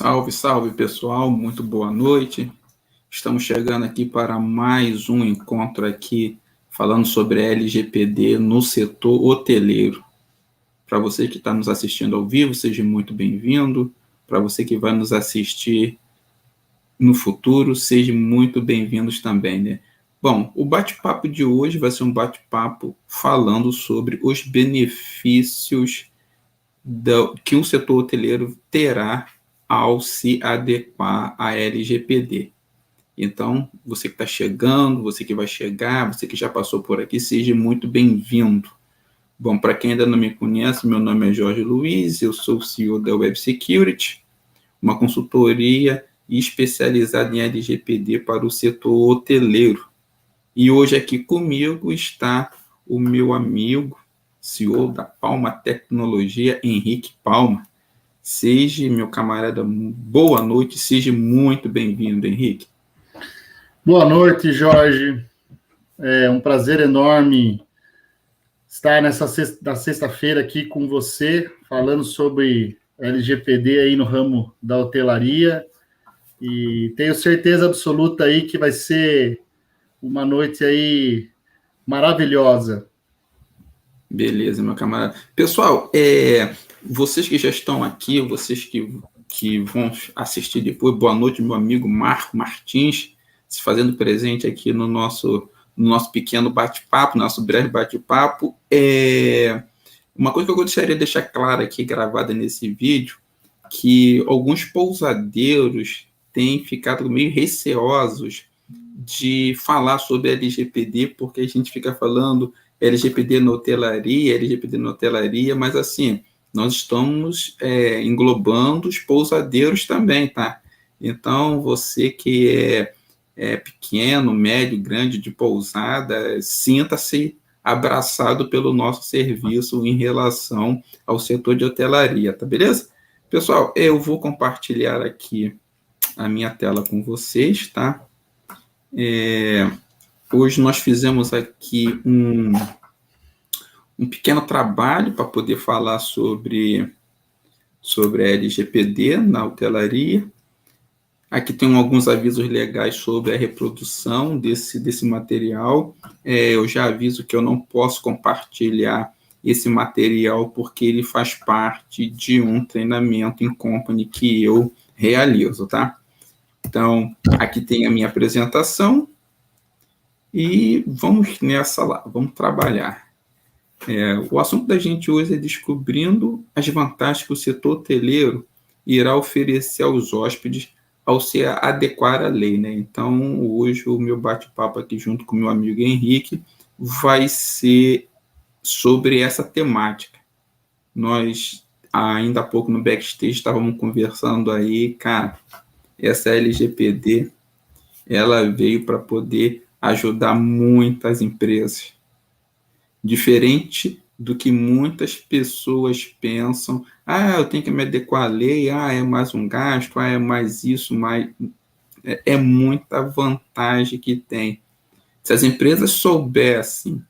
Salve, salve pessoal, muito boa noite. Estamos chegando aqui para mais um encontro aqui falando sobre LGPD no setor hoteleiro. Para você que está nos assistindo ao vivo, seja muito bem-vindo. Para você que vai nos assistir no futuro, sejam muito bem-vindos também, né? Bom, o bate-papo de hoje vai ser um bate-papo falando sobre os benefícios que um setor hoteleiro terá ao se adequar à LGPD. Então, você que está chegando, você que vai chegar, você que já passou por aqui, seja muito bem-vindo. Bom, para quem ainda não me conhece, meu nome é Jorge Luiz, eu sou o CEO da Web Security, uma consultoria especializada em LGPD para o setor hoteleiro. E hoje aqui comigo está o meu amigo, CEO da Palma Tecnologia, Henrique Palma. Seja, meu camarada, boa noite, seja muito bem-vindo, Henrique. Boa noite, Jorge. É um prazer enorme estar nessa sexta-feira aqui com você, falando sobre LGPD aí no ramo da hotelaria. E tenho certeza absoluta aí que vai ser uma noite aí maravilhosa. Beleza, meu camarada. Pessoal, vocês que já estão aqui, vocês que vão assistir depois, boa noite, meu amigo Marco Martins, se fazendo presente aqui no nosso pequeno bate-papo, nosso breve bate-papo. Uma coisa que eu gostaria de deixar clara aqui, gravada nesse vídeo, que alguns pousadeiros têm ficado meio receosos de falar sobre LGPD, porque a gente fica falando LGPD na hotelaria, mas assim, nós estamos englobando os pousadeiros também, tá? Então, você que é pequeno, médio, grande de pousada, sinta-se abraçado pelo nosso serviço em relação ao setor de hotelaria, tá beleza? Pessoal, eu vou compartilhar aqui a minha tela com vocês, tá? Hoje nós fizemos aqui um pequeno trabalho para poder falar sobre a LGPD na hotelaria. Aqui tem alguns avisos legais sobre a reprodução desse material. Eu já aviso que eu não posso compartilhar esse material porque ele faz parte de um treinamento em company que eu realizo, tá? Então, aqui tem a minha apresentação e vamos nessa lá, vamos trabalhar. O assunto da gente hoje é descobrindo as vantagens que o setor hoteleiro irá oferecer aos hóspedes ao se adequar à lei, né? Então, hoje o meu bate-papo aqui junto com o meu amigo Henrique vai ser sobre essa temática. Nós, ainda há pouco no backstage, estávamos conversando aí, cara, essa LGPD, ela veio para poder ajudar muitas empresas. Diferente do que muitas pessoas pensam, eu tenho que me adequar à lei, é mais um gasto, é mais isso, mais... É muita vantagem que tem. Se as empresas soubessem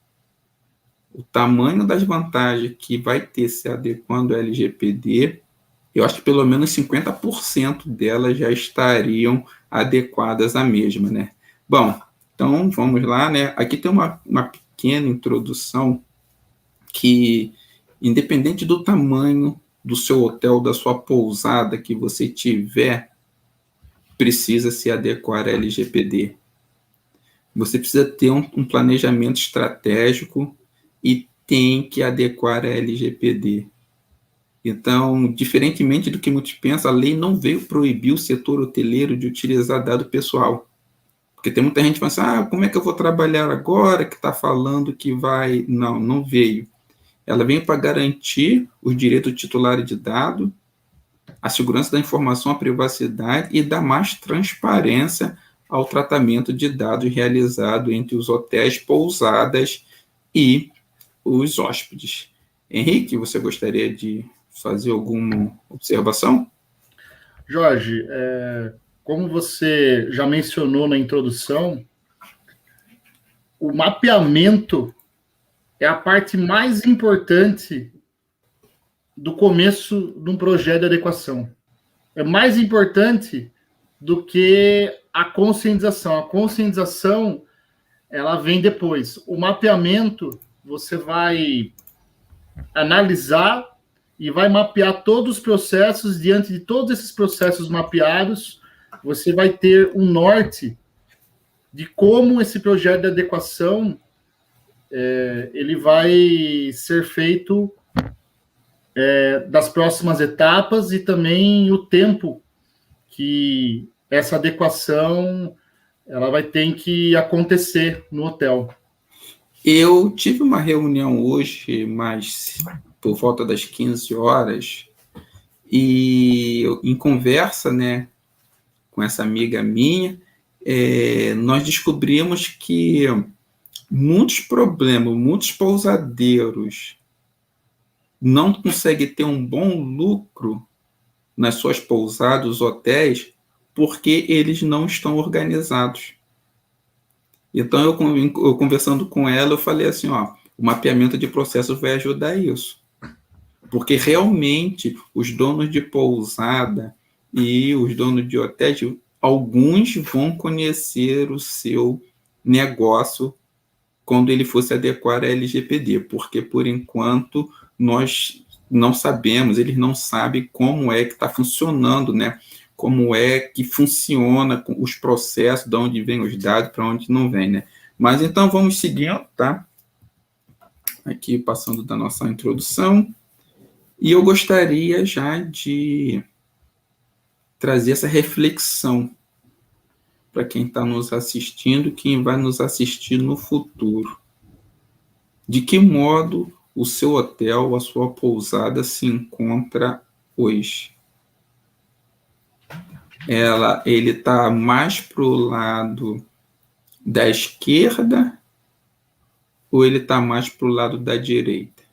o tamanho das vantagens que vai ter se adequando ao LGPD, eu acho que pelo menos 50% delas já estariam adequadas à mesma, né? Bom, então vamos lá, né? Aqui tem uma pequena introdução que, independente do tamanho do seu hotel, da sua pousada que você tiver, precisa se adequar à LGPD. Você precisa ter um planejamento estratégico e tem que adequar à LGPD. Então, diferentemente do que muitos pensam, a lei não veio proibir o setor hoteleiro de utilizar dado pessoal. Porque tem muita gente que fala assim, como é que eu vou trabalhar agora que está falando que vai... Não veio. Ela veio para garantir os direitos do titular de dado, a segurança da informação, a privacidade e dar mais transparência ao tratamento de dados realizado entre os hotéis, pousadas e os hóspedes. Henrique, você gostaria de fazer alguma observação? Jorge, como você já mencionou na introdução, o mapeamento é a parte mais importante do começo de um projeto de adequação. é mais importante do que a conscientização. A conscientização, ela vem depois. O mapeamento, você vai analisar e vai mapear todos os processos. Diante de todos esses processos mapeados, você vai ter um norte de como esse projeto de adequação ele vai ser feito das próximas etapas e também o tempo que essa adequação ela vai ter que acontecer no hotel. Eu tive uma reunião hoje, mas por volta das 15 horas, e em conversa, né, com essa amiga minha, nós descobrimos que muitos problemas, muitos pousadeiros não conseguem ter um bom lucro nas suas pousadas, hotéis, porque eles não estão organizados. Então, eu conversando com ela, eu falei assim, ó, o mapeamento de processos vai ajudar isso. Porque realmente os donos de pousada e os donos de hotéis, alguns vão conhecer o seu negócio quando ele fosse adequar a LGPD, porque por enquanto nós não sabemos, eles não sabem como é que está funcionando, né? Como é que funciona os processos, de onde vêm os dados, para onde não vem, né? Mas então vamos seguindo, tá? Aqui passando da nossa introdução. E eu gostaria já de trazer essa reflexão para quem está nos assistindo, quem vai nos assistir no futuro. De que modo o seu hotel, a sua pousada se encontra hoje? Ele está mais para o lado da esquerda ou ele está mais para o lado da direita?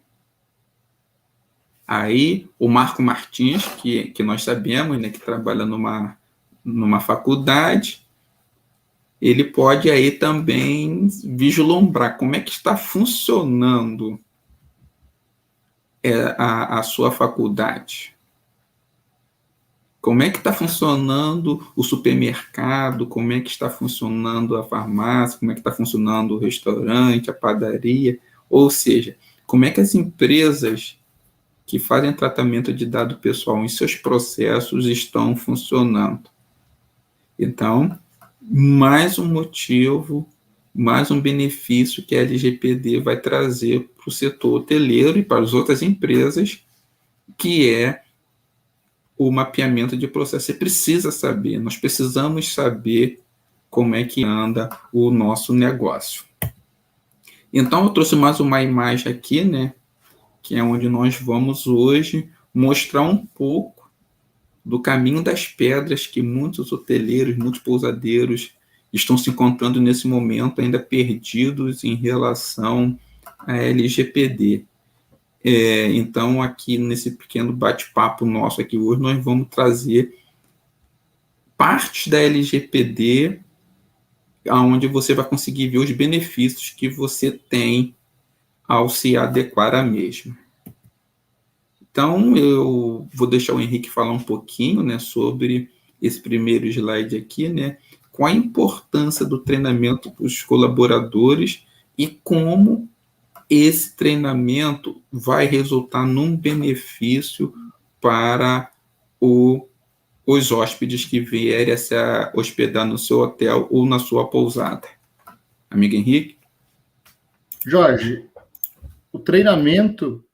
Aí, o Marco Martins, que nós sabemos, né, que trabalha numa faculdade, ele pode aí também vislumbrar como é que está funcionando a sua faculdade. Como é que está funcionando o supermercado, como é que está funcionando a farmácia, como é que está funcionando o restaurante, a padaria, ou seja, como é que as empresas que fazem tratamento de dado pessoal em seus processos estão funcionando. Então, mais um motivo, mais um benefício que a LGPD vai trazer para o setor hoteleiro e para as outras empresas, que é o mapeamento de processo. Você precisa saber, nós precisamos saber como é que anda o nosso negócio. Então, eu trouxe mais uma imagem aqui, né, que é onde nós vamos hoje mostrar um pouco do caminho das pedras que muitos hoteleiros, muitos pousadeiros estão se encontrando nesse momento ainda perdidos em relação à LGPD. Então, aqui nesse pequeno bate-papo nosso aqui hoje, nós vamos trazer partes da LGPD onde você vai conseguir ver os benefícios que você tem ao se adequar à mesma. Então, eu vou deixar o Henrique falar um pouquinho, né, sobre esse primeiro slide aqui, né, qual a importância do treinamento para os colaboradores e como esse treinamento vai resultar num benefício para os hóspedes que vierem a se hospedar no seu hotel ou na sua pousada. Amigo Henrique? Jorge, o treinamento,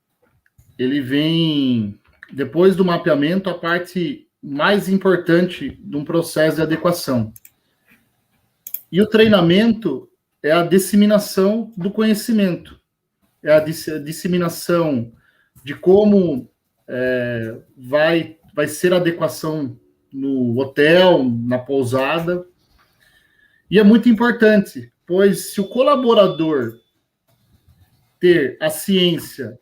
ele vem, depois do mapeamento, a parte mais importante de um processo de adequação. E o treinamento é a disseminação do conhecimento, é a disseminação de como vai ser a adequação no hotel, na pousada. E é muito importante, pois se o colaborador ter a ciência,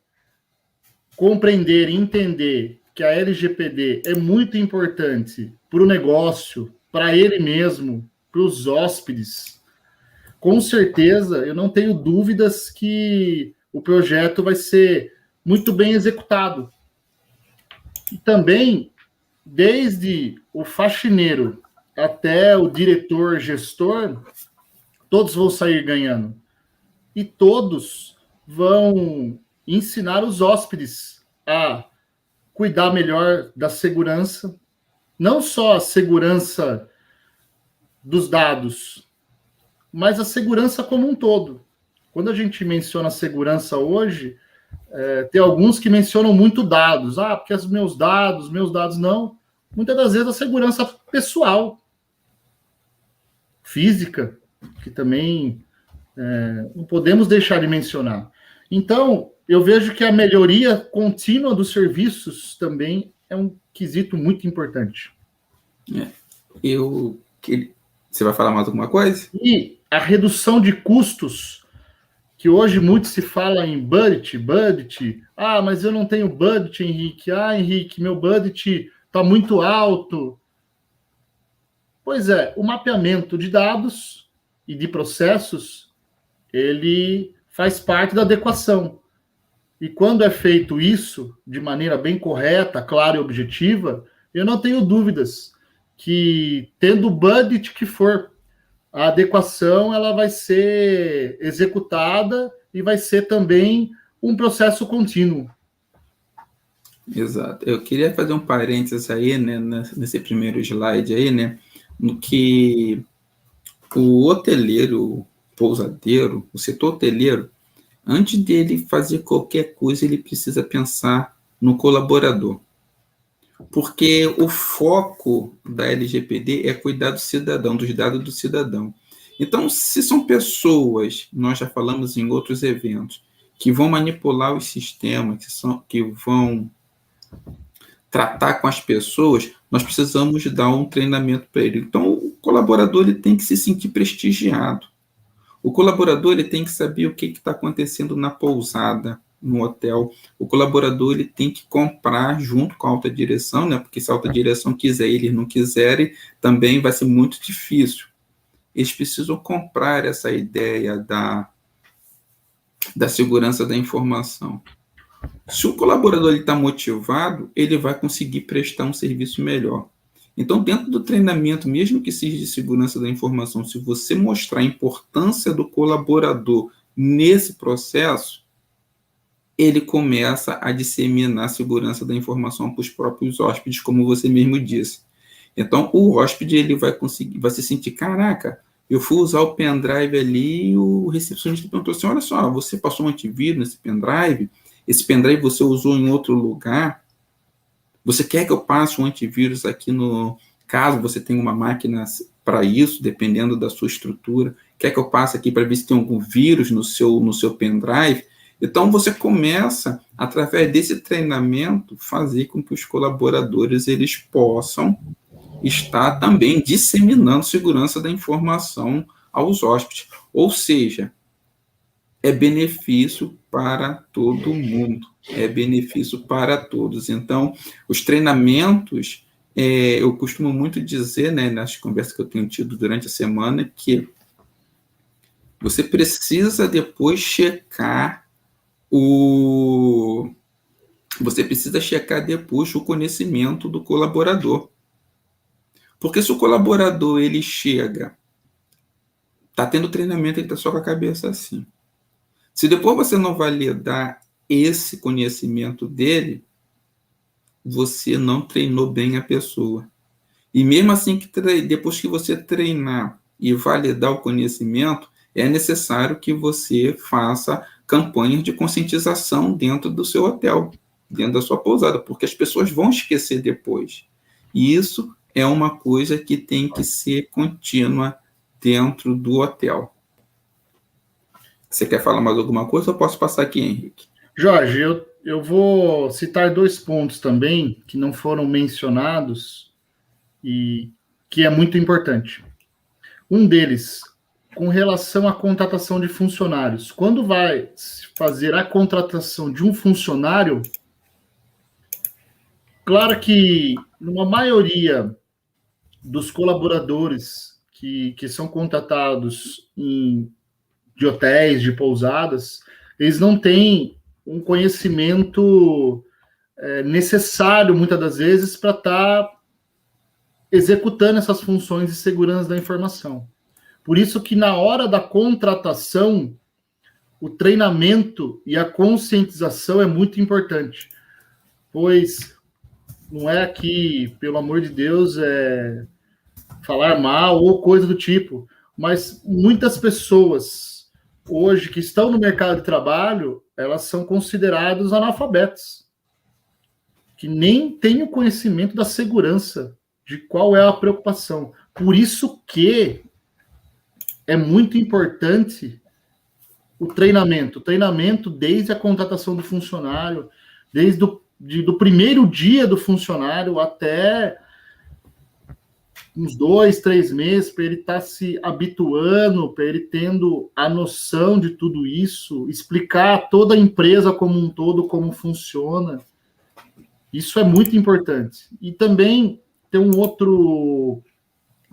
compreender e entender que a LGPD é muito importante para o negócio, para ele mesmo, para os hóspedes, com certeza, eu não tenho dúvidas que o projeto vai ser muito bem executado. E também desde o faxineiro até o diretor, gestor, todos vão sair ganhando. E todos vão ensinar os hóspedes a cuidar melhor da segurança, não só a segurança dos dados, mas a segurança como um todo. Quando a gente menciona segurança hoje, tem alguns que mencionam muito dados. Ah, porque os meus dados não. Muitas das vezes a segurança pessoal, física, que também não podemos deixar de mencionar. Então, eu vejo que a melhoria contínua dos serviços também é um quesito muito importante. Você vai falar mais alguma coisa? E a redução de custos, que hoje muito se fala em budget. Ah, mas eu não tenho budget, Henrique. Ah, Henrique, meu budget está muito alto. Pois é, o mapeamento de dados e de processos, ele faz parte da adequação. E quando é feito isso de maneira bem correta, clara e objetiva, eu não tenho dúvidas que, tendo o budget que for, a adequação ela vai ser executada e vai ser também um processo contínuo. Exato. Eu queria fazer um parênteses aí, né, nesse primeiro slide aí, né, no que o hoteleiro, pousadeiro, o setor hoteleiro, antes dele fazer qualquer coisa, ele precisa pensar no colaborador. Porque o foco da LGPD é cuidar do cidadão, dos dados do cidadão. Então, se são pessoas, nós já falamos em outros eventos, que vão manipular os sistemas, que vão tratar com as pessoas, nós precisamos dar um treinamento para ele. Então, o colaborador ele tem que se sentir prestigiado. O colaborador ele tem que saber o que está acontecendo na pousada, no hotel. O colaborador ele tem que comprar junto com a alta direção, né? Porque se a alta direção quiser e eles não quiserem, também vai ser muito difícil. Eles precisam comprar essa ideia da segurança da informação. Se o colaborador está motivado, ele vai conseguir prestar um serviço melhor. Então, dentro do treinamento, mesmo que seja de segurança da informação, se você mostrar a importância do colaborador nesse processo, ele começa a disseminar a segurança da informação para os próprios hóspedes, como você mesmo disse. Então, o hóspede ele vai se sentir, caraca, eu fui usar o pendrive ali e o recepcionista perguntou assim, olha só, você passou um antivírus nesse pendrive? Esse pendrive você usou em outro lugar? Você quer que eu passe um antivírus aqui no caso você tenha uma máquina para isso, dependendo da sua estrutura? Quer que eu passe aqui para ver se tem algum vírus no seu pendrive? Então, você começa, através desse treinamento, fazer com que os colaboradores eles possam estar também disseminando segurança da informação aos hóspedes. Ou seja, é benefício para todo mundo, é benefício para todos. Então, os treinamentos, eu costumo muito dizer, né, nas conversas que eu tenho tido durante a semana, que você precisa depois checar depois o conhecimento do colaborador. Porque se o colaborador ele chega, está tendo treinamento, ele está só com a cabeça assim. Se depois você não validar esse conhecimento dele, você não treinou bem a pessoa. E mesmo assim, depois que você treinar e validar o conhecimento, é necessário que você faça campanhas de conscientização dentro do seu hotel, dentro da sua pousada, porque as pessoas vão esquecer depois. E isso é uma coisa que tem que ser contínua dentro do hotel. Você quer falar mais alguma coisa ou posso passar aqui, Henrique? Jorge, eu vou citar 2 pontos também que não foram mencionados e que é muito importante. Um deles, com relação à contratação de funcionários. Quando vai fazer a contratação de um funcionário, claro que numa maioria dos colaboradores que são contratados de hotéis, de pousadas, eles não têm um conhecimento necessário, muitas das vezes, para estar executando essas funções de segurança da informação. Por isso que na hora da contratação, o treinamento e a conscientização é muito importante, pois não é aqui, pelo amor de Deus, falar mal ou coisa do tipo, mas muitas pessoas hoje que estão no mercado de trabalho, elas são consideradas analfabetas, que nem têm o conhecimento da segurança, de qual é a preocupação. Por isso que é muito importante o treinamento desde a contratação do funcionário, desde do primeiro dia do funcionário até uns 2, 3 meses, para ele estar se habituando, para ele tendo a noção de tudo isso, explicar toda a empresa como um todo, como funciona. Isso é muito importante. E também tem um outro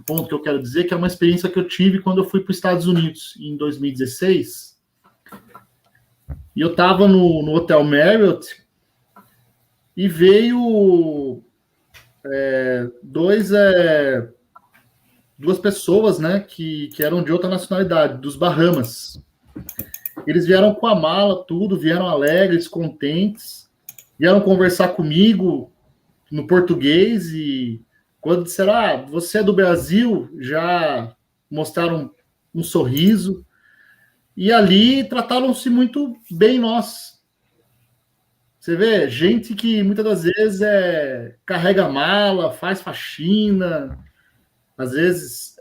ponto que eu quero dizer, que é uma experiência que eu tive quando eu fui para os Estados Unidos, em 2016. E eu estava no Hotel Marriott e veio duas pessoas, né, que eram de outra nacionalidade, dos Bahamas. Eles vieram com a mala, tudo, vieram alegres, contentes, vieram conversar comigo no português e quando disseram, você é do Brasil, já mostraram um sorriso e ali trataram-se muito bem nós. Você vê, gente que muitas das vezes carrega mala, faz faxina, às vezes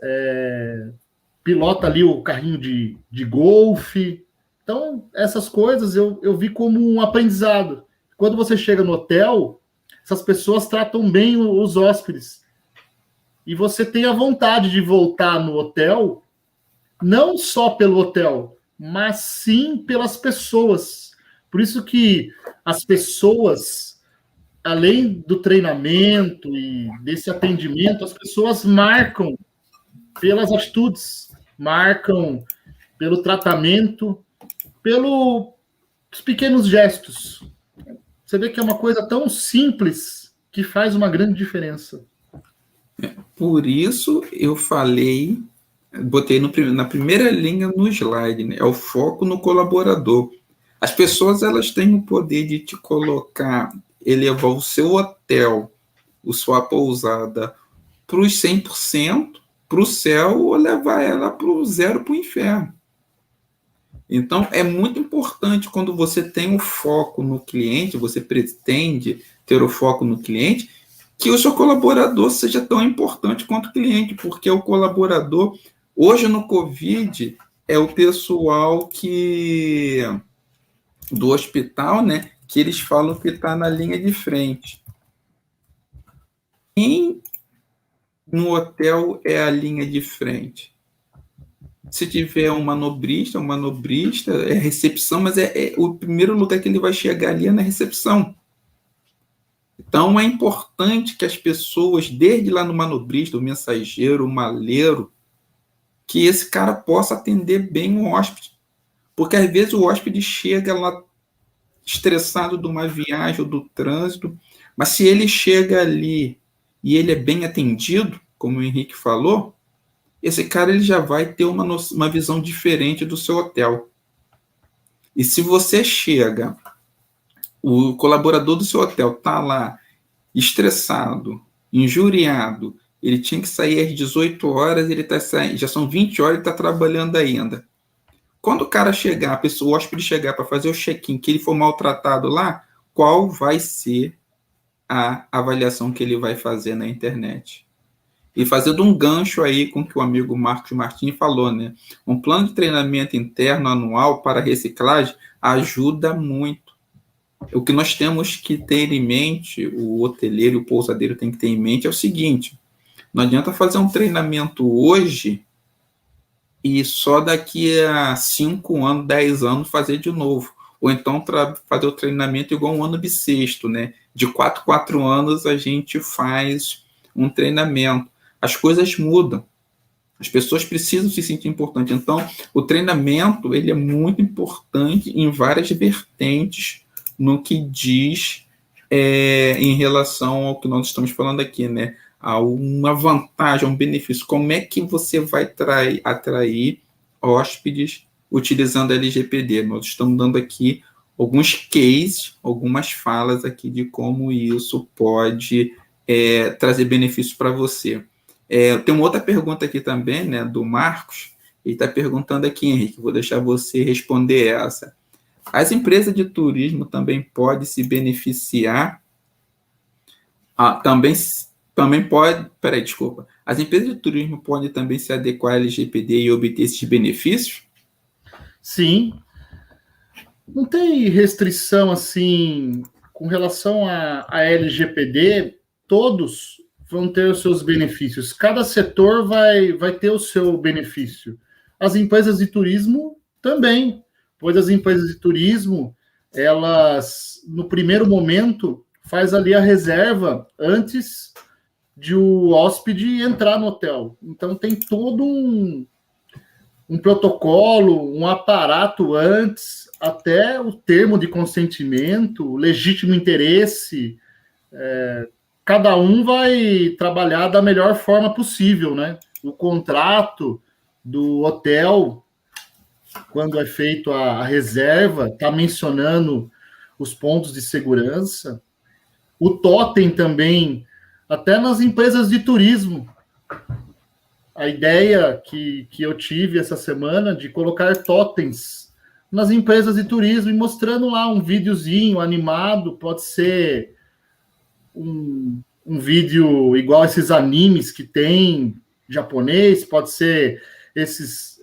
pilota ali o carrinho de golfe. Então, essas coisas eu vi como um aprendizado. Quando você chega no hotel, essas pessoas tratam bem os hóspedes. E você tem a vontade de voltar no hotel, não só pelo hotel, mas sim pelas pessoas. Por isso que as pessoas, além do treinamento e desse atendimento, as pessoas marcam pelas atitudes, marcam pelo tratamento, pelos pequenos gestos. Você vê que é uma coisa tão simples que faz uma grande diferença. Por isso eu falei, botei na primeira linha no slide, né? É o foco no colaborador. As pessoas, elas têm o poder de te colocar, elevar o seu hotel, a sua pousada, para os 100%, para o céu, ou levar ela para o zero, para o inferno. Então, é muito importante quando você tem o foco no cliente, você pretende ter o foco no cliente, que o seu colaborador seja tão importante quanto o cliente, porque o colaborador, hoje no Covid, é o pessoal do hospital, né, que eles falam que está na linha de frente. Quem no hotel é a linha de frente? Se tiver um manobrista é recepção, mas o primeiro lugar que ele vai chegar ali é na recepção. Então, é importante que as pessoas, desde lá no manobrista, o mensageiro, o maleiro, que esse cara possa atender bem o hóspede. Porque, às vezes, o hóspede chega lá estressado de uma viagem ou do trânsito, mas se ele chega ali e ele é bem atendido, como o Henrique falou, esse cara ele já vai ter uma visão diferente do seu hotel. E se você chega, o colaborador do seu hotel está lá estressado, injuriado, ele tinha que sair às 18 horas, ele está saindo, já são 20 horas e está trabalhando ainda. Quando o cara chegar, o hóspede chegar para fazer o check-in, que ele for maltratado lá, qual vai ser a avaliação que ele vai fazer na internet? E fazendo um gancho aí com o que o amigo Marcos Martins falou, né? Um plano de treinamento interno anual para reciclagem ajuda muito. O que nós temos que ter em mente, o hoteleiro e o pousadeiro tem que ter em mente é o seguinte: não adianta fazer um treinamento hoje e só daqui a 5 anos, 10 anos fazer de novo. Ou então fazer o treinamento igual um ano bissexto, né? De 4 anos a gente faz um treinamento. As coisas mudam. As pessoas precisam se sentir importantes. Então, o treinamento ele é muito importante em várias vertentes no que diz em relação ao que nós estamos falando aqui, né? A uma vantagem, um benefício. Como é que você vai atrair hóspedes utilizando a LGPD? Nós estamos dando aqui alguns cases, algumas falas aqui de como isso pode trazer benefícios para você. Tem uma outra pergunta aqui também, né, do Marcos. Ele está perguntando aqui, Henrique, vou deixar você responder essa. As empresas de turismo também podem se beneficiar, também pode, peraí, desculpa. As empresas de turismo podem também se adequar à LGPD e obter esses benefícios? Sim. Não tem restrição, assim, com relação à LGPD, todos vão ter os seus benefícios. Cada setor vai ter o seu benefício. As empresas de turismo também, pois as empresas de turismo, elas, no primeiro momento, faz ali a reserva antes de o hóspede entrar no hotel. Então, tem todo um protocolo, um aparato antes, até o termo de consentimento, legítimo interesse. Cada um vai trabalhar da melhor forma possível, né? O contrato do hotel, quando é feito a reserva, está mencionando os pontos de segurança. O totem também, até nas empresas de turismo. A ideia que eu tive essa semana de colocar totens nas empresas de turismo e mostrando lá um videozinho animado, pode ser um vídeo igual esses animes que tem japonês, pode ser esses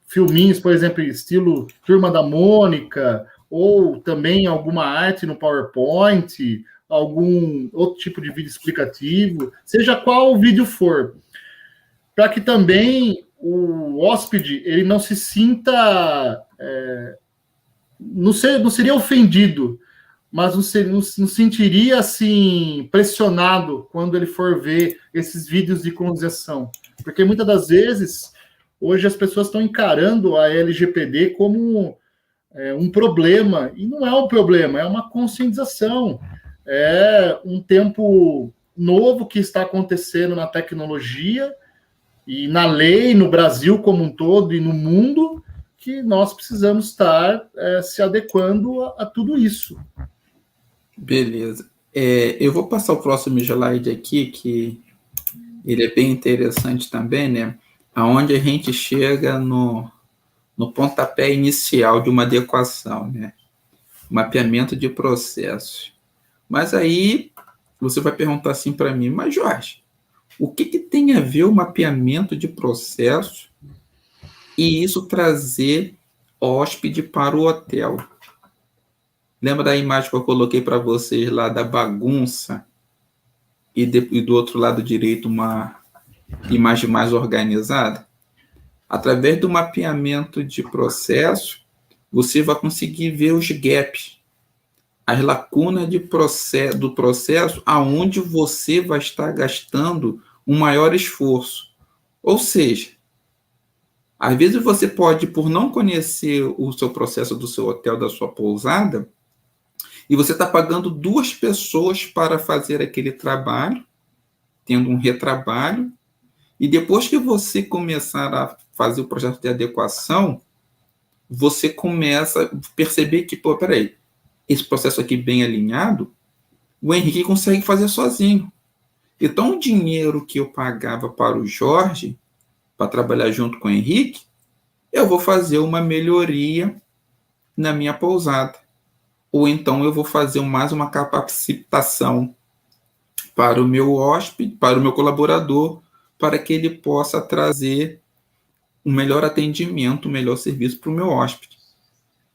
filminhos, por exemplo, estilo Turma da Mônica, ou também alguma arte no PowerPoint, algum outro tipo de vídeo explicativo, seja qual o vídeo for, para que também o hóspede ele não se sinta, não seria ofendido, mas não sentiria assim pressionado quando ele for ver esses vídeos de conversação, porque muitas das vezes hoje as pessoas estão encarando a LGPD como um problema, e não é um problema, é uma conscientização, é um tempo novo que está acontecendo na tecnologia e na lei, no Brasil como um todo e no mundo, que nós precisamos estar se adequando a tudo isso. Beleza. Eu vou passar o próximo slide aqui, que ele é bem interessante também, né? Aonde a gente chega no pontapé inicial de uma adequação, né? Mapeamento de processos. Mas aí você vai perguntar assim para mim, mas Jorge, o que tem a ver o mapeamento de processo e isso trazer hóspede para o hotel? Lembra da imagem que eu coloquei para vocês lá da bagunça e do outro lado direito uma imagem mais organizada? Através do mapeamento de processo, você vai conseguir ver os gaps, as lacunas do processo, aonde você vai estar gastando um maior esforço. Ou seja, às vezes você pode, por não conhecer o seu processo do seu hotel, da sua pousada, e você está pagando 2 pessoas para fazer aquele trabalho, tendo um retrabalho, e depois que você começar a fazer o projeto de adequação, você começa a perceber que, peraí, esse processo aqui bem alinhado, o Henrique consegue fazer sozinho. Então, o dinheiro que eu pagava para o Jorge, para trabalhar junto com o Henrique, eu vou fazer uma melhoria na minha pousada. Ou então eu vou fazer mais uma capacitação para o meu hóspede, para o meu colaborador, para que ele possa trazer um melhor atendimento, um melhor serviço para o meu hóspede.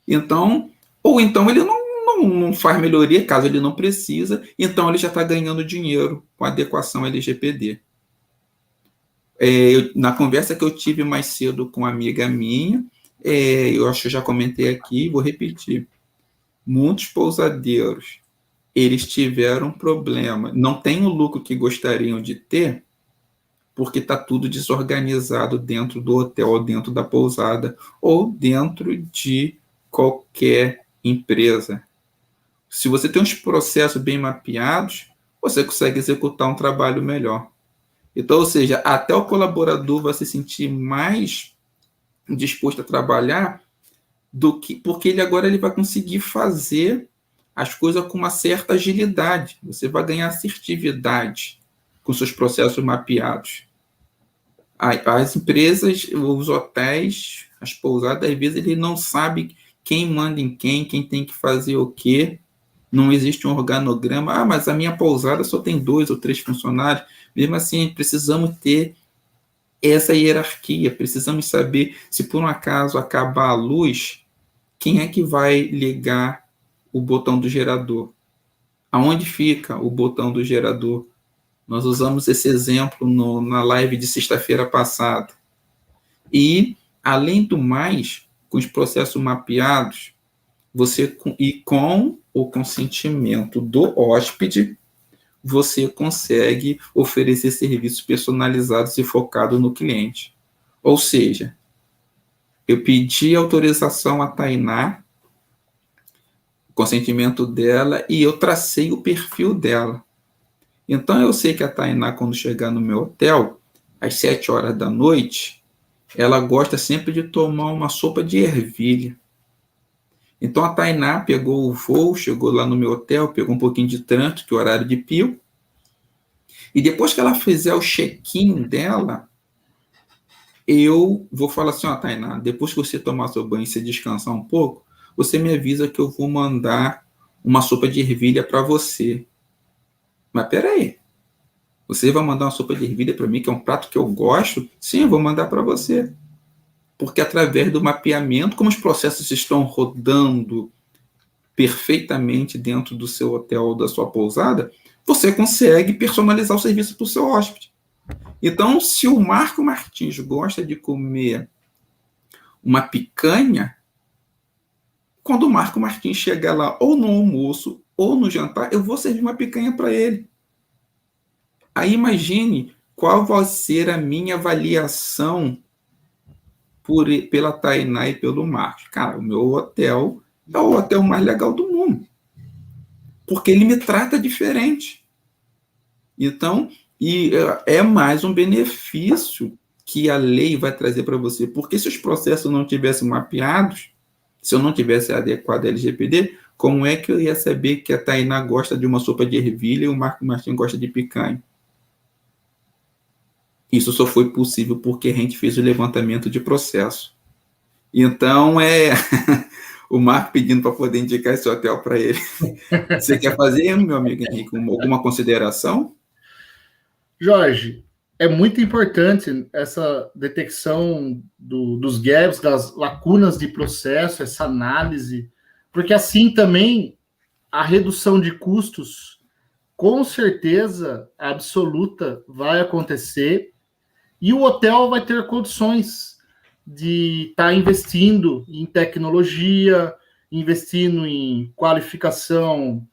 Então, ou então ele não faz melhoria, caso ele não precisa, então ele já está ganhando dinheiro com a adequação LGPD. Na conversa que eu tive mais cedo com uma amiga minha, eu acho que eu já comentei aqui, vou repetir. Muitos pousadeiros, eles tiveram problema, não têm o lucro que gostariam de ter, porque está tudo desorganizado dentro do hotel, ou dentro da pousada, ou dentro de qualquer empresa. Se você tem uns processos bem mapeados, você consegue executar um trabalho melhor. Então, ou seja, até o colaborador vai se sentir mais disposto a trabalhar porque ele vai conseguir fazer as coisas com uma certa agilidade. Você vai ganhar assertividade com seus processos mapeados. As empresas, os hotéis, as pousadas, às vezes ele não sabe quem manda em quem tem que fazer o quê. Não existe um organograma. Mas a minha pousada só tem 2 ou 3 funcionários. Mesmo assim, precisamos ter essa hierarquia. Precisamos saber se por um acaso acabar a luz, quem é que vai ligar o botão do gerador? Aonde fica o botão do gerador? Nós usamos esse exemplo na live de sexta-feira passada. E, além do mais, com os processos mapeados, e com o consentimento do hóspede, você consegue oferecer serviços personalizados e focados no cliente. Ou seja, eu pedi autorização à Tainá, o consentimento dela, e eu tracei o perfil dela. Então, eu sei que a Tainá, quando chegar no meu hotel, às 7 horas da noite, ela gosta sempre de tomar uma sopa de ervilha. Então, a Tainá pegou o voo, chegou lá no meu hotel, pegou um pouquinho de trânsito, que é o horário de pio, e depois que ela fizer o check-in dela, eu vou falar assim, Tainá, depois que você tomar seu banho e você descansar um pouco, você me avisa que eu vou mandar uma sopa de ervilha para você. Mas peraí, você vai mandar uma sopa de ervilha para mim, que é um prato que eu gosto? Sim, eu vou mandar para você. Porque através do mapeamento, como os processos estão rodando perfeitamente dentro do seu hotel ou da sua pousada, você consegue personalizar o serviço para o seu hóspede. Então, se o Marco Martins gosta de comer uma picanha, quando o Marco Martins chegar lá, ou no almoço, ou no jantar, eu vou servir uma picanha para ele. Aí imagine qual vai ser a minha avaliação pela Tainá e pelo Marcos. Cara, o meu hotel é o hotel mais legal do mundo. Porque ele me trata diferente. Então, é mais um benefício que a lei vai trazer para você. Porque se os processos não tivessem mapeados, se eu não tivesse adequado a LGPD, como é que eu ia saber que a Tainá gosta de uma sopa de ervilha e o Marco Martins gosta de picanha? Isso só foi possível porque a gente fez o levantamento de processo. Então, o Marco pedindo para poder indicar esse hotel para ele. Você quer fazer, meu amigo Henrique, alguma consideração? Jorge, é muito importante essa detecção dos gaps, das lacunas de processo, essa análise, porque assim também a redução de custos, com certeza absoluta, vai acontecer e o hotel vai ter condições de estar investindo em tecnologia, investindo em qualificação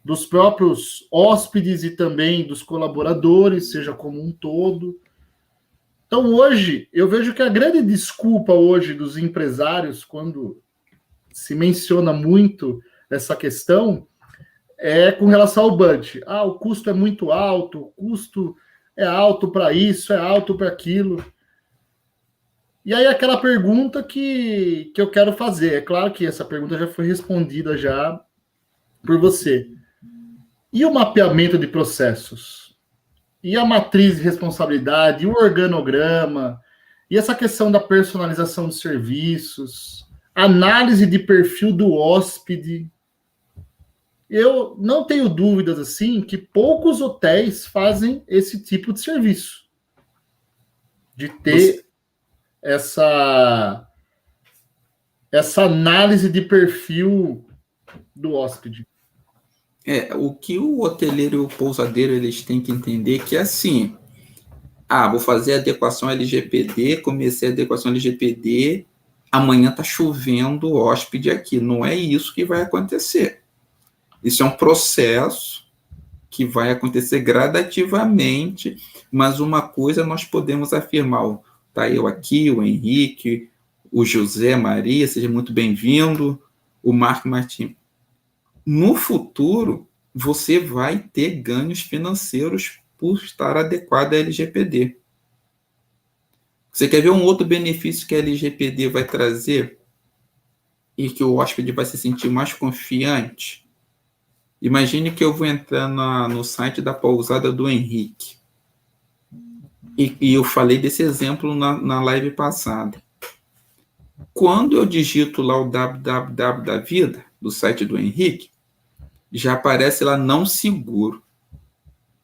dos próprios hóspedes e também dos colaboradores, seja como um todo. Então, hoje, eu vejo que a grande desculpa hoje dos empresários, quando se menciona muito essa questão, é com relação ao budget. O custo é muito alto, o custo é alto para isso, é alto para aquilo. E aí, aquela pergunta que eu quero fazer. É claro que essa pergunta já foi respondida já por você. E o mapeamento de processos? E a matriz de responsabilidade? E o organograma? E essa questão da personalização dos serviços? Análise de perfil do hóspede? Eu não tenho dúvidas, assim, que poucos hotéis fazem esse tipo de serviço. De ter essa análise de perfil do hóspede. O que o hoteleiro e o pousadeiro eles têm que entender que é assim, vou fazer a adequação LGPD, comecei a adequação LGPD, amanhã está chovendo hóspede aqui. Não é isso que vai acontecer. Isso é um processo que vai acontecer gradativamente, mas uma coisa nós podemos afirmar, tá eu aqui, o Henrique, o José Maria, seja muito bem-vindo, o Marco Martins. no futuro, você vai ter ganhos financeiros por estar adequado à LGPD. Você quer ver um outro benefício que a LGPD vai trazer e que o hóspede vai se sentir mais confiante? Imagine que eu vou entrar no site da pousada do Henrique. E eu falei desse exemplo na live passada. Quando eu digito lá o www da vida, do site do Henrique, já aparece lá não seguro.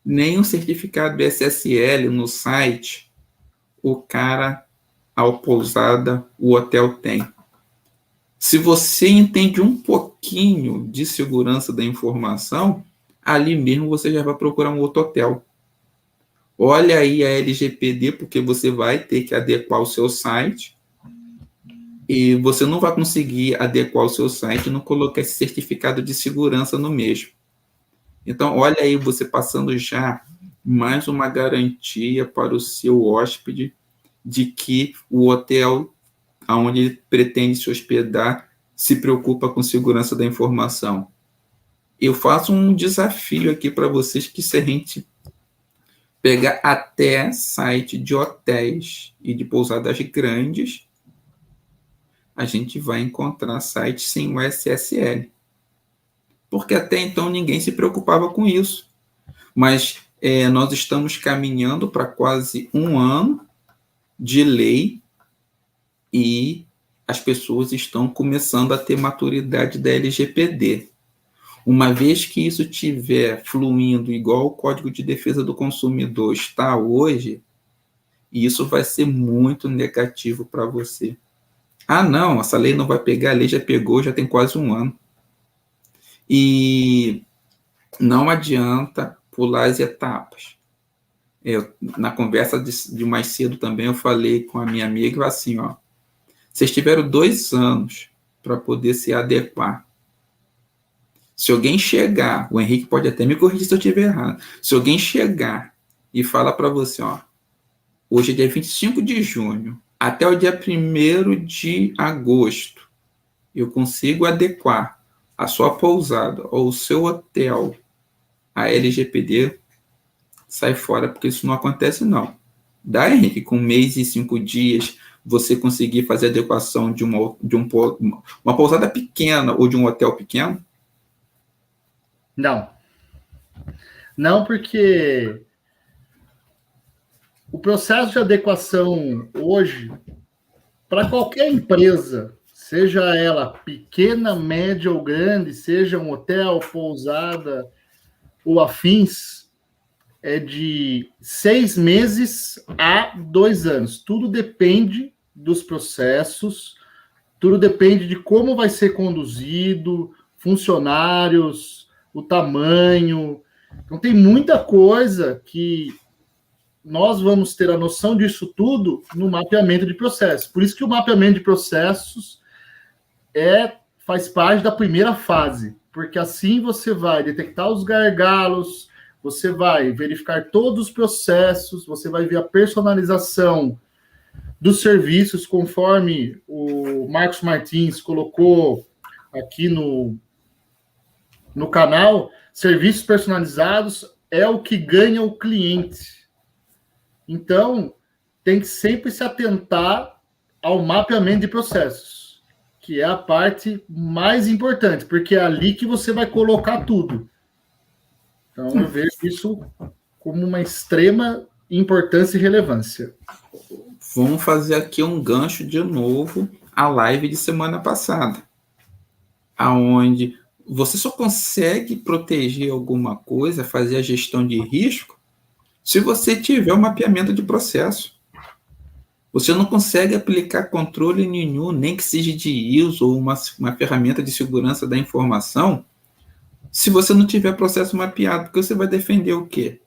Nem um certificado SSL no site, o cara, a pousada, o hotel tem. Se você entende um pouquinho de segurança da informação, ali mesmo você já vai procurar um outro hotel. Olha aí a LGPD, porque você vai ter que adequar o seu site e você não vai conseguir adequar o seu site e não colocar esse certificado de segurança no mesmo. Então, olha aí você passando já mais uma garantia para o seu hóspede de que o hotel onde ele pretende se hospedar se preocupa com segurança da informação. Eu faço um desafio aqui para vocês que se a gente pegar até site de hotéis e de pousadas grandes, a gente vai encontrar sites sem o SSL. Porque até então ninguém se preocupava com isso. Mas nós estamos caminhando para quase um ano de lei e as pessoas estão começando a ter maturidade da LGPD. Uma vez que isso estiver fluindo igual o Código de Defesa do Consumidor está hoje, isso vai ser muito negativo para você. Ah, não, essa lei não vai pegar, a lei já pegou, já tem quase um ano. E não adianta pular as etapas. Na conversa de mais cedo também, eu falei com a minha amiga assim, ó, vocês tiveram 2 anos para poder se adequar. Se alguém chegar, o Henrique pode até me corrigir se eu estiver errado, se alguém chegar e falar para você, ó, hoje é dia 25 de junho, até o dia 1º de agosto, eu consigo adequar a sua pousada ou o seu hotel à LGPD, sai fora, porque isso não acontece, não. Dá, Henrique, com 1 mês e 5 dias, você conseguir fazer a adequação de uma pousada pequena ou de um hotel pequeno? Não. Não, porque o processo de adequação hoje, para qualquer empresa, seja ela pequena, média ou grande, seja um hotel, pousada ou afins, é de 6 meses a 2 anos. Tudo depende dos processos, tudo depende de como vai ser conduzido, funcionários, o tamanho. Então, tem muita coisa que nós vamos ter a noção disso tudo no mapeamento de processos. Por isso que o mapeamento de processos faz parte da primeira fase, porque assim você vai detectar os gargalos, você vai verificar todos os processos, você vai ver a personalização dos serviços, conforme o Marcos Martins colocou aqui no canal. Serviços personalizados é o que ganha o cliente. Então, tem que sempre se atentar ao mapeamento de processos, que é a parte mais importante, porque é ali que você vai colocar tudo. Então, eu vejo isso como uma extrema importância e relevância. Vamos fazer aqui um gancho de novo à live de semana passada, aonde você só consegue proteger alguma coisa, fazer a gestão de risco, se você tiver um mapeamento de processo. Você não consegue aplicar controle nenhum, nem que seja de ISO ou uma ferramenta de segurança da informação, se você não tiver processo mapeado, porque você vai defender o quê?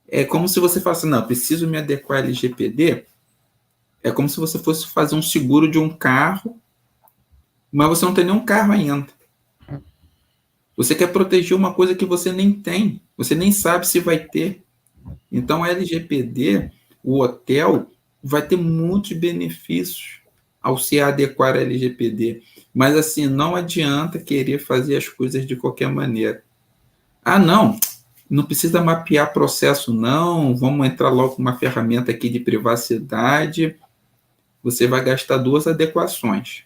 É como se você falasse, não, preciso me adequar à LGPD. É como se você fosse fazer um seguro de um carro, mas você não tem nenhum carro ainda. Você quer proteger uma coisa que você nem tem, você nem sabe se vai ter. Então, a LGPD, o hotel, vai ter muitos benefícios ao se adequar à LGPD. Mas, assim, não adianta querer fazer as coisas de qualquer maneira. Ah, não precisa mapear processo, não. Vamos entrar logo com uma ferramenta aqui de privacidade. Você vai gastar 2 adequações.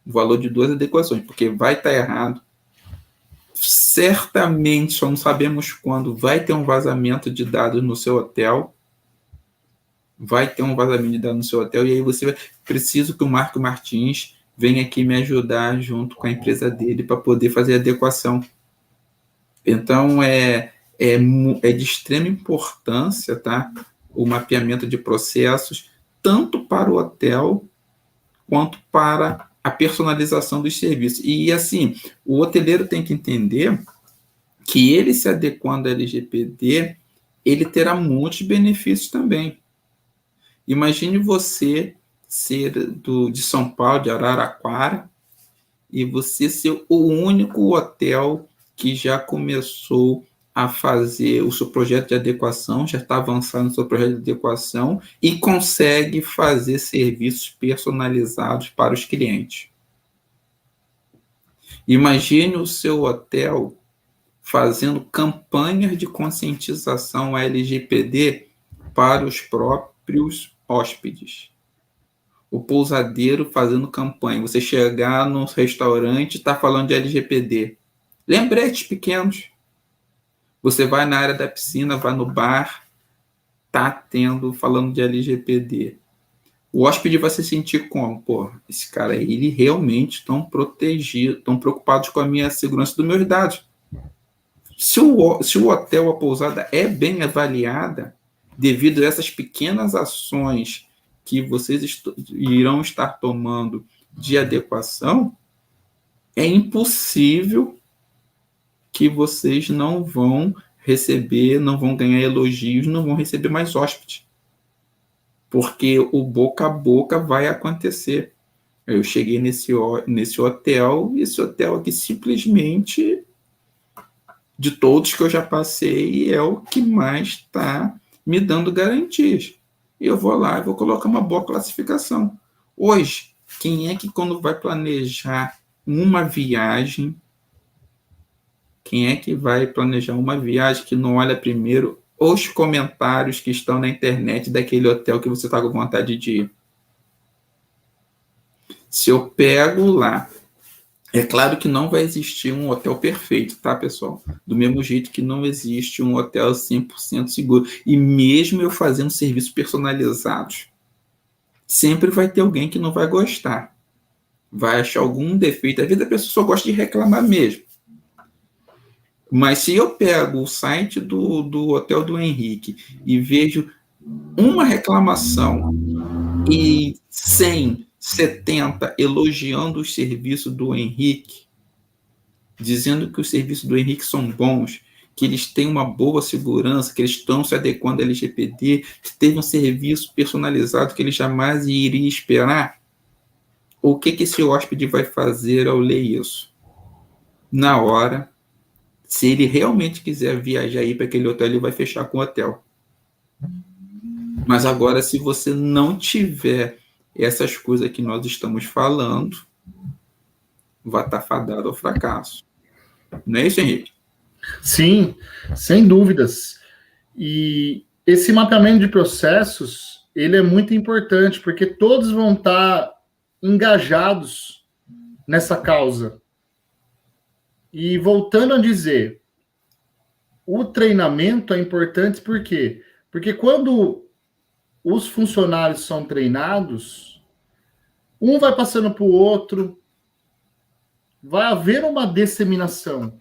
O valor de 2 adequações, porque vai estar errado. Certamente, só não sabemos quando, vai ter um vazamento de dados no seu hotel. Vai ter um vazamento de dados no seu hotel, e aí você vai... Preciso que o Marco Martins venha aqui me ajudar junto com a empresa dele para poder fazer a adequação. Então, é de extrema importância, tá? O mapeamento de processos, tanto para o hotel, quanto para a personalização dos serviços. E, assim, o hoteleiro tem que entender que ele se adequando à LGPD, ele terá muitos benefícios também. Imagine você ser de São Paulo, de Araraquara, e você ser o único hotel que já começou a fazer o seu projeto de adequação, já está avançando no seu projeto de adequação e consegue fazer serviços personalizados para os clientes. Imagine o seu hotel fazendo campanhas de conscientização à LGPD para os próprios hóspedes. O pousadeiro fazendo campanha. Você chegar no restaurante e está falando de LGPD. Lembretes pequenos. Você vai na área da piscina, vai no bar, está falando de LGPD. O hóspede vai se sentir como? Pô, esse cara aí, ele realmente estão protegidos, estão preocupados com a minha segurança dos meus dados. Se o hotel, a pousada é bem avaliada, devido a essas pequenas ações que vocês irão estar tomando de adequação, é impossível que vocês não vão receber, não vão ganhar elogios, não vão receber mais hóspedes. Porque o boca a boca vai acontecer. Eu cheguei nesse hotel, e esse hotel aqui simplesmente, de todos que eu já passei, é o que mais está me dando garantias. Eu vou lá e vou colocar uma boa classificação. Hoje, quem é que quando vai planejar uma viagem, quem é que vai planejar uma viagem que não olha primeiro os comentários que estão na internet daquele hotel que você está com vontade de ir? Se eu pego lá, é claro que não vai existir um hotel perfeito, tá, pessoal? Do mesmo jeito que não existe um hotel 100% seguro. E mesmo eu fazendo serviços personalizados, sempre vai ter alguém que não vai gostar. Vai achar algum defeito. Às vezes a pessoa só gosta de reclamar mesmo. Mas se eu pego o site do Hotel do Henrique e vejo uma reclamação e 100, 70 elogiando os serviços do Henrique, dizendo que os serviços do Henrique são bons, que eles têm uma boa segurança, que eles estão se adequando à LGPD, que teve um serviço personalizado que ele jamais iria esperar, o que esse hóspede vai fazer ao ler isso? Na hora, se ele realmente quiser viajar aí para aquele hotel, ele vai fechar com o hotel. Mas agora, se você não tiver essas coisas que nós estamos falando, vai estar fadado ao fracasso. Não é isso, Henrique? Sim, sem dúvidas. E esse mapeamento de processos, ele é muito importante, porque todos vão estar engajados nessa causa. E voltando a dizer, o treinamento é importante por quê? Porque quando os funcionários são treinados, um vai passando para o outro, vai haver uma disseminação.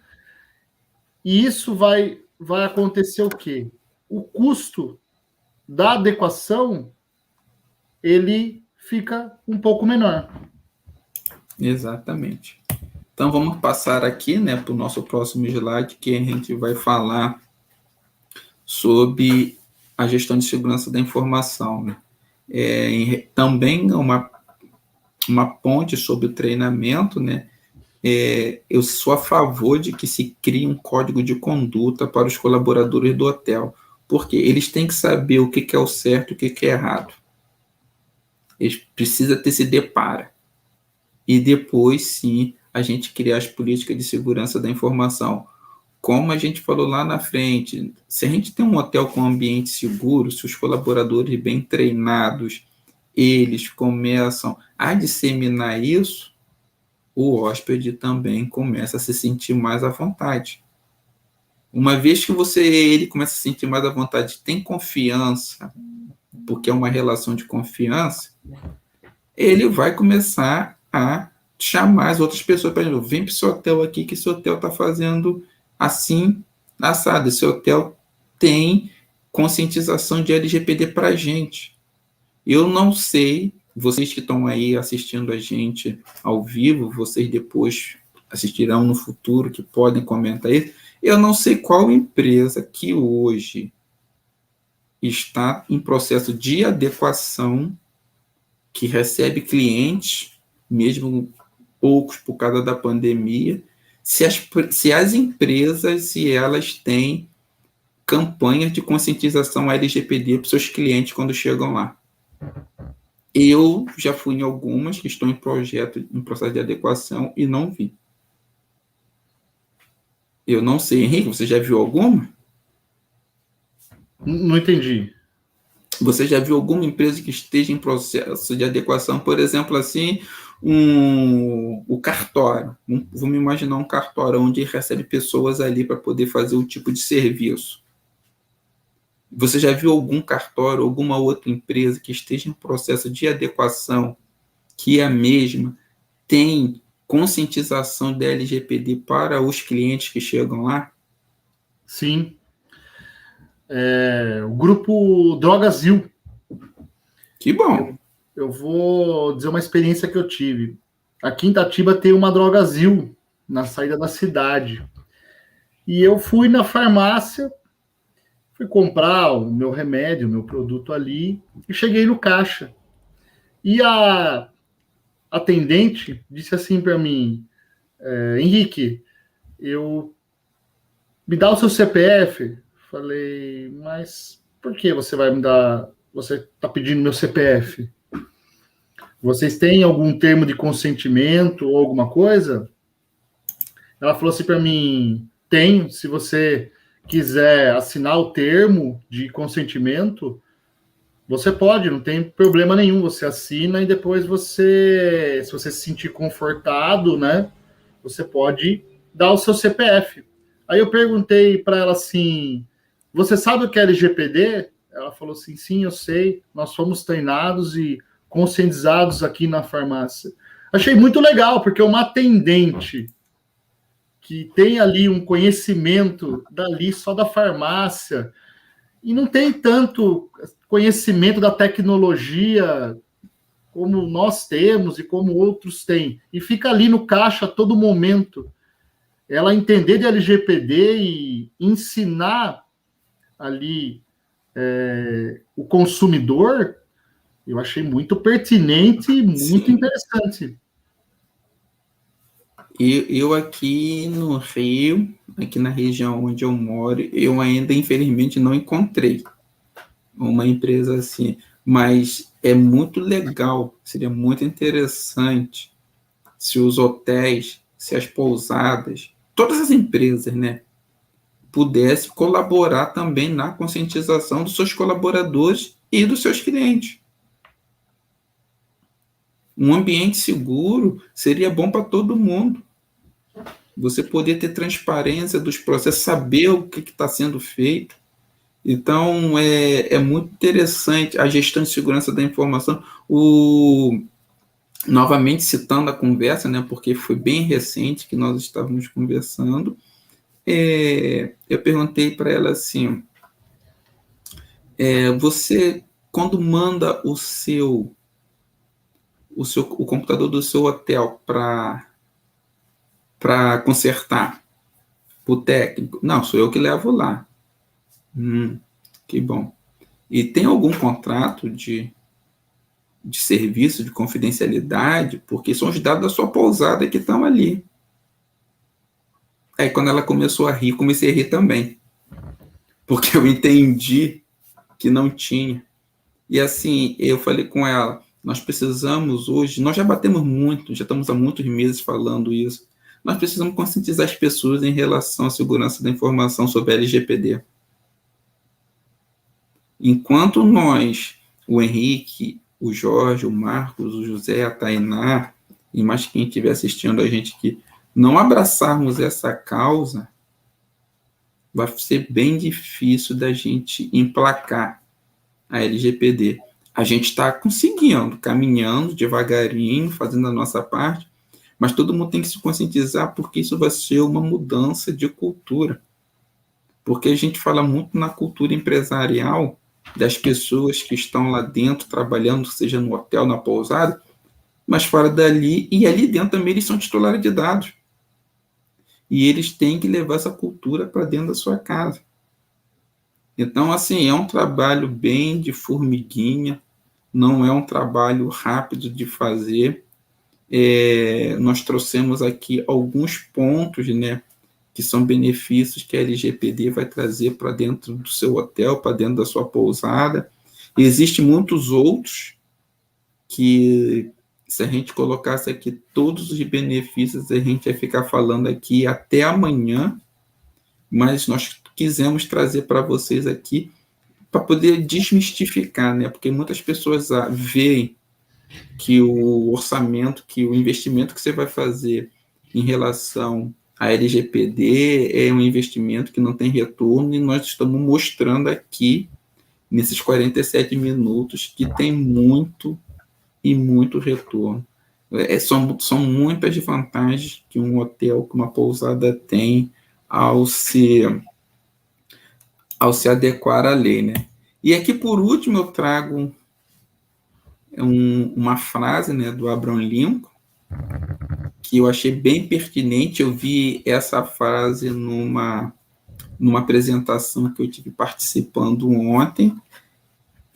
E isso vai acontecer o quê? O custo da adequação, ele fica um pouco menor. Exatamente. Então, vamos passar aqui, né, para o nosso próximo slide, que a gente vai falar sobre a gestão de segurança da informação. Né? Também uma ponte sobre o treinamento, né? Eu sou a favor de que se crie um código de conduta para os colaboradores do hotel, porque eles têm que saber o que é o certo e o que é errado. Eles precisam ter se depara. E depois, sim, a gente criar as políticas de segurança da informação. Como a gente falou lá na frente, se a gente tem um hotel com ambiente seguro, se os colaboradores bem treinados, eles começam a disseminar isso, o hóspede também começa a se sentir mais à vontade. Uma vez que ele começa a se sentir mais à vontade, tem confiança, porque é uma relação de confiança, ele vai começar a chamar as outras pessoas para ele, vem para esse hotel aqui, que esse hotel está fazendo assim, assado. Esse hotel tem conscientização de LGPD para a gente. Eu não sei, vocês que estão aí assistindo a gente ao vivo, vocês depois assistirão no futuro, que podem comentar isso, eu não sei qual empresa que hoje está em processo de adequação, que recebe clientes, mesmo poucos por causa da pandemia, se as empresas, se elas têm campanhas de conscientização LGPD para os seus clientes quando chegam lá. Eu já fui em algumas que estão em processo de adequação e não vi. Eu não sei, Henrique, você já viu alguma? Não entendi. Você já viu alguma empresa que esteja em processo de adequação? Por exemplo, assim, o cartório. Vamos imaginar um cartório onde recebe pessoas ali para poder fazer o tipo de serviço. Você já viu algum cartório, alguma outra empresa que esteja em processo de adequação, que a mesma tem conscientização da LGPD para os clientes que chegam lá? Sim. O grupo Drogazil. Que bom. Eu vou dizer uma experiência que eu tive. Aqui em Itatiba tem uma Drogazil na saída da cidade. E eu fui na farmácia, fui comprar o meu remédio, o meu produto ali, e cheguei no caixa. E a atendente disse assim para mim, Henrique, me dá o seu CPF. Falei, mas por que você vai me dar? Você está pedindo meu CPF? Vocês têm algum termo de consentimento ou alguma coisa? Ela falou assim para mim, tenho. Se você quiser assinar o termo de consentimento, você pode, não tem problema nenhum. Você assina e depois se você se sentir confortado, né, você pode dar o seu CPF. Aí eu perguntei para ela assim, você sabe o que é LGPD? Ela falou assim, sim, eu sei. Nós fomos treinados e conscientizados aqui na farmácia. Achei muito legal, porque uma atendente que tem ali um conhecimento dali só da farmácia e não tem tanto conhecimento da tecnologia como nós temos e como outros têm, e fica ali no caixa a todo momento. Ela entender de LGPD e ensinar ali o consumidor, eu achei muito pertinente e muito interessante. Eu aqui no Rio, aqui na região onde eu moro, eu ainda, infelizmente, não encontrei uma empresa assim, mas é muito legal, seria muito interessante se os hotéis, se as pousadas, todas as empresas, né, pudessem colaborar também na conscientização dos seus colaboradores e dos seus clientes. Um ambiente seguro seria bom para todo mundo. Você poder ter transparência dos processos, saber o que está sendo feito. Então, é muito interessante a gestão de segurança da informação. Novamente citando a conversa, né, porque foi bem recente que nós estávamos conversando, eu perguntei para ela assim, você, quando manda o computador do seu hotel para consertar o técnico, não, sou eu que levo lá. Que bom. E tem algum contrato de serviço, de confidencialidade, porque são os dados da sua pousada que estão ali. Aí quando ela começou a rir, comecei a rir também, porque eu entendi que não tinha. E assim, eu falei com ela, Nós precisamos hoje, nós já batemos muito, já estamos há muitos meses falando isso, nós precisamos conscientizar as pessoas em relação à segurança da informação sobre a LGPD. Enquanto nós, o Henrique, o Jorge, o Marcos, o José, a Tainá, e mais quem estiver assistindo a gente aqui, não abraçarmos essa causa, vai ser bem difícil da gente emplacar a LGPD. A gente está conseguindo, caminhando devagarinho, fazendo a nossa parte, mas todo mundo tem que se conscientizar, porque isso vai ser uma mudança de cultura. Porque a gente fala muito na cultura empresarial das pessoas que estão lá dentro trabalhando, seja no hotel, na pousada, mas fora dali, e ali dentro também eles são titulares de dados. E eles têm que levar essa cultura para dentro da sua casa. Então, assim, é um trabalho bem de formiguinha, não é um trabalho rápido de fazer. Nós trouxemos aqui alguns pontos, né, que são benefícios que a LGPD vai trazer para dentro do seu hotel, para dentro da sua pousada. Existem muitos outros que, se a gente colocasse aqui todos os benefícios, a gente vai ficar falando aqui até amanhã, mas nós quisemos trazer para vocês aqui para poder desmistificar, né? Porque muitas pessoas veem que o orçamento, que o investimento que você vai fazer em relação à LGPD é um investimento que não tem retorno, e nós estamos mostrando aqui, nesses 47 minutos, que tem muito e muito retorno. São muitas vantagens que um hotel, que uma pousada tem ao se adequar à lei, né? E aqui, por último, eu trago uma frase, né, do Abraham Lincoln, que eu achei bem pertinente. Eu vi essa frase numa apresentação que eu tive participando ontem,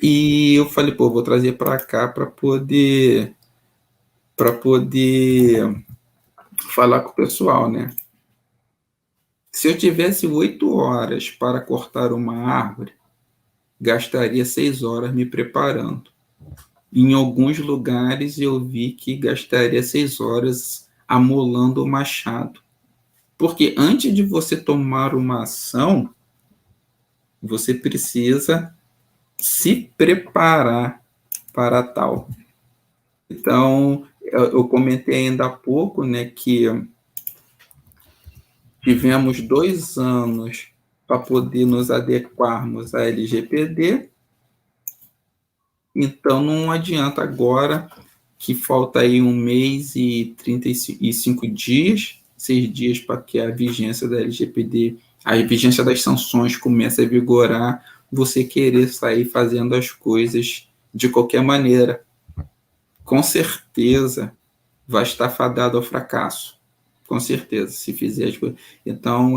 e eu falei, vou trazer para cá para poder falar com o pessoal, né? Se eu tivesse 8 horas para cortar uma árvore, gastaria 6 horas me preparando. Em alguns lugares eu vi que gastaria 6 horas amolando o machado. Porque antes de você tomar uma ação, você precisa se preparar para tal. Então, eu comentei ainda há pouco, né, que tivemos 2 anos para poder nos adequarmos à LGPD. Então, não adianta agora, que falta aí 1 mês e 35 dias, 6 dias para que a vigência da LGPD, a vigência das sanções comece a vigorar, você querer sair fazendo as coisas de qualquer maneira. Com certeza vai estar fadado ao fracasso. Com certeza, se fizer as coisas. Então,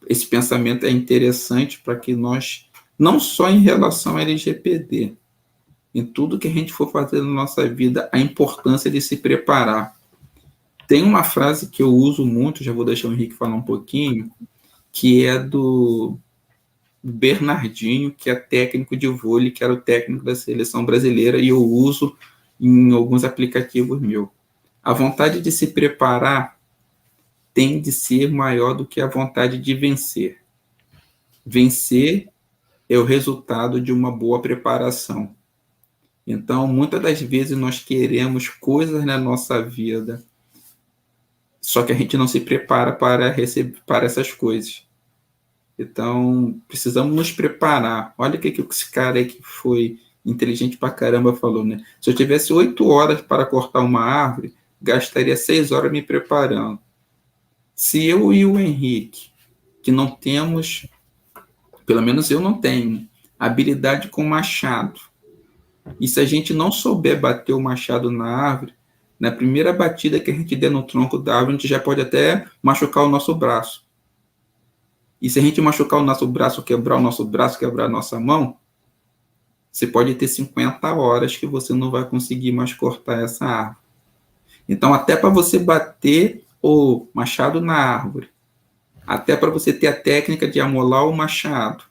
esse pensamento é interessante para que nós, não só em relação à LGPD, em tudo que a gente for fazer na nossa vida, a importância de se preparar. Tem uma frase que eu uso muito, já vou deixar o Henrique falar um pouquinho, que é do Bernardinho, que é técnico de vôlei, que era o técnico da seleção brasileira, e eu uso em alguns aplicativos meus. A vontade de se preparar tem de ser maior do que a vontade de vencer. Vencer é o resultado de uma boa preparação. Então, muitas das vezes nós queremos coisas na nossa vida, só que a gente não se prepara para receber para essas coisas. Então, precisamos nos preparar. Olha o que esse cara aí que foi inteligente pra caramba falou, né? Se eu tivesse 8 horas para cortar uma árvore, gastaria 6 horas me preparando. Se eu e o Henrique, que não temos, pelo menos eu não tenho, habilidade com machado, e se a gente não souber bater o machado na árvore, na primeira batida que a gente der no tronco da árvore, a gente já pode até machucar o nosso braço. E se a gente machucar o nosso braço, quebrar o nosso braço, quebrar a nossa mão, você pode ter 50 horas que você não vai conseguir mais cortar essa árvore. Então, até para você bater o machado na árvore, até para você ter a técnica de amolar o machado,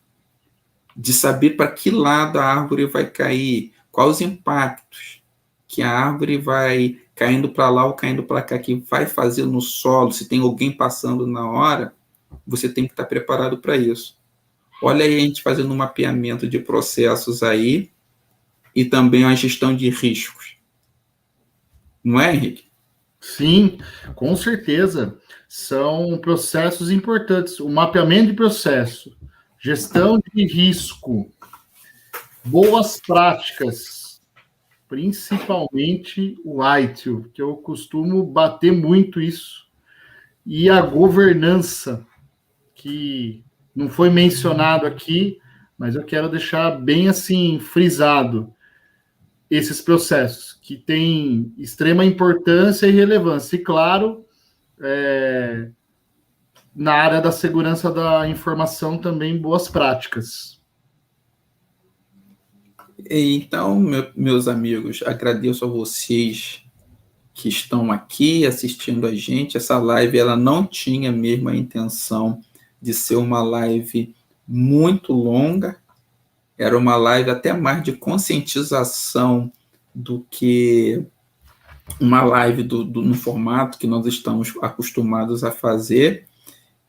de saber para que lado a árvore vai cair, quais os impactos, que a árvore vai caindo para lá ou caindo para cá, que vai fazer no solo, se tem alguém passando na hora, você tem que estar preparado para isso. Olha aí a gente fazendo um mapeamento de processos aí e também a gestão de riscos. Não é, Henrique? Sim, com certeza. São processos importantes. O mapeamento de processo, gestão de risco, boas práticas, principalmente o ITIL, que eu costumo bater muito isso, e a governança, que não foi mencionado aqui, mas eu quero deixar bem assim frisado esses processos que têm extrema importância e relevância. E claro, na área da segurança da informação também boas práticas. Então, meus amigos, agradeço a vocês que estão aqui assistindo a gente. Essa live ela não tinha mesmo a intenção de ser uma live muito longa, era uma live até mais de conscientização do que uma live no formato que nós estamos acostumados a fazer.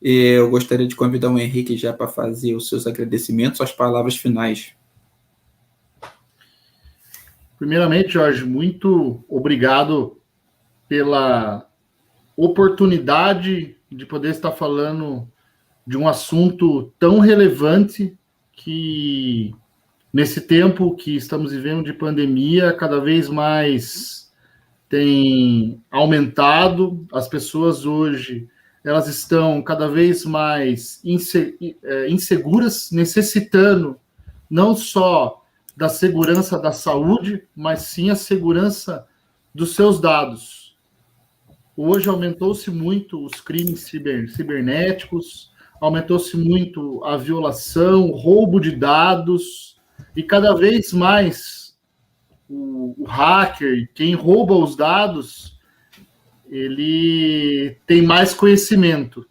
Eu gostaria de convidar o Henrique já para fazer os seus agradecimentos, as palavras finais. Primeiramente, Jorge, muito obrigado pela oportunidade de poder estar falando de um assunto tão relevante que, nesse tempo que estamos vivendo de pandemia, cada vez mais tem aumentado. As pessoas hoje, elas estão cada vez mais inseguras, necessitando não só da segurança da saúde, mas sim a segurança dos seus dados. Hoje aumentou-se muito os crimes cibernéticos, aumentou-se muito a violação, o roubo de dados, e cada vez mais o hacker, quem rouba os dados, ele tem mais conhecimento.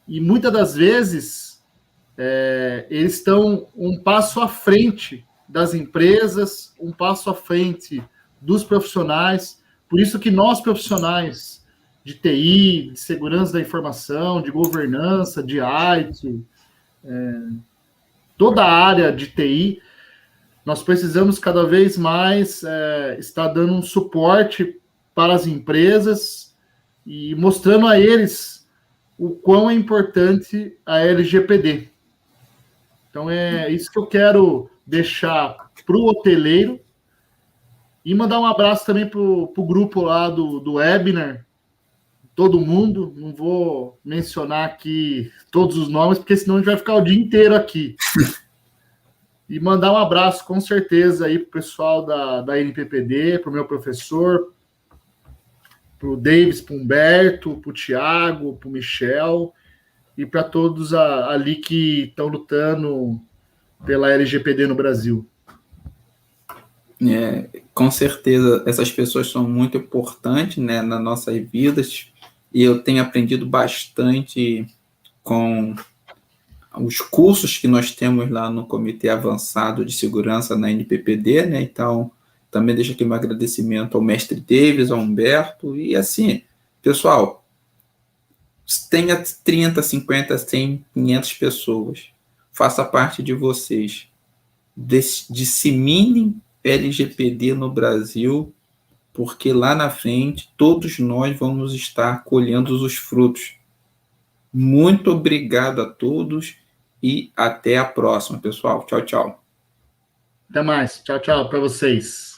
E muitas das vezes eles estão um passo à frente das empresas, um passo à frente dos profissionais. Por isso que nós, profissionais de TI, de segurança da informação, de governança, de IT, toda a área de TI, nós precisamos cada vez mais estar dando um suporte para as empresas e mostrando a eles o quão é importante a LGPD. Então, é isso que eu quero deixar para o hoteleiro e mandar um abraço também para o grupo lá do webinar, todo mundo. Não vou mencionar aqui todos os nomes, porque senão a gente vai ficar o dia inteiro aqui. E mandar um abraço, com certeza, aí para o pessoal da NPPD, para o meu professor, para o Davis, para o Humberto, para o Thiago, para o Michel, e para todos ali que estão lutando pela LGPD no Brasil. Com certeza, essas pessoas são muito importantes, né, nas nossas vidas, e eu tenho aprendido bastante com os cursos que nós temos lá no Comitê Avançado de Segurança na NPPD, né? Então, também deixo aqui meu agradecimento ao mestre Davis, ao Humberto, e assim, pessoal, tenha 30, 50, 100, 500 pessoas, faça parte de vocês, disseminem LGPD no Brasil, porque lá na frente todos nós vamos estar colhendo os frutos. Muito obrigado a todos e até a próxima, pessoal. Tchau, tchau. Até mais. Tchau, tchau para vocês.